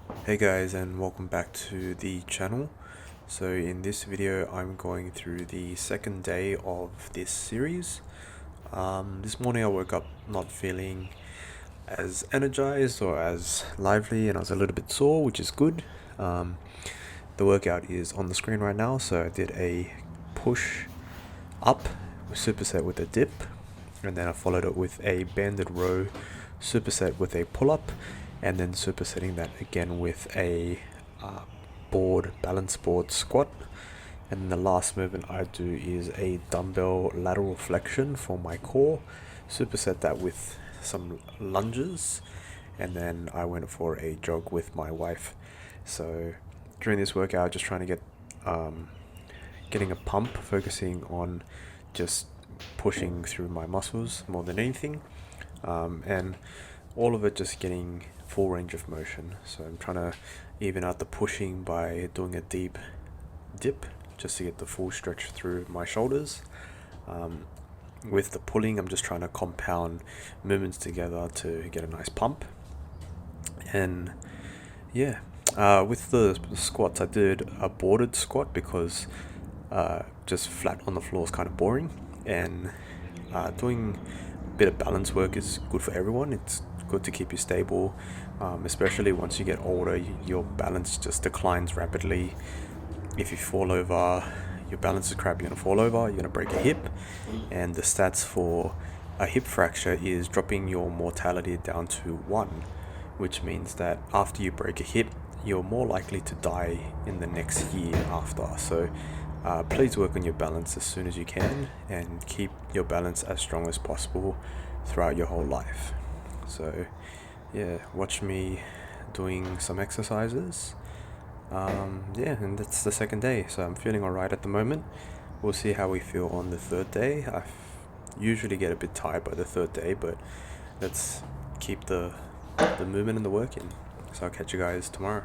Hey guys, and welcome back to the channel. So in this video I'm going through the second day of this series. This morning I woke up not feeling as energized or as lively, and I was a little bit sore, which is good. The workout is on the screen right now, so I did a push up superset with a dip, and then I followed it with a banded row superset with a pull-up, and then supersetting that again with a balance board squat. And then the last movement I do is a dumbbell lateral flexion for my core, superset that with some lunges, and then I went for a jog with my wife. So during this workout, just trying to get getting a pump, focusing on just pushing through my muscles more than anything, and all of it just getting full range of motion. So I'm trying to even out the pushing by doing a deep dip just to get the full stretch through my shoulders. With the pulling, I'm just trying to compound movements together to get a nice pump. And yeah, with the squats, I did a boarded squat because just flat on the floor is kind of boring, and doing a bit of balance work is good for everyone. It's good to keep you stable, especially once you get older. Your balance just declines rapidly. If you fall over, your balance is crap, you're going to fall over, you're going to break a hip, and the stats for a hip fracture is dropping your mortality down to 1, which means that after you break a hip, you're more likely to die in the next year after. So please work on your balance as soon as you can and keep your balance as strong as possible throughout your whole life. So yeah, watch me doing some exercises. And that's the second day, so I'm feeling alright at the moment. We'll see how we feel on the third day. I usually get a bit tired by the third day, but let's keep the movement and the work in. So I'll catch you guys tomorrow.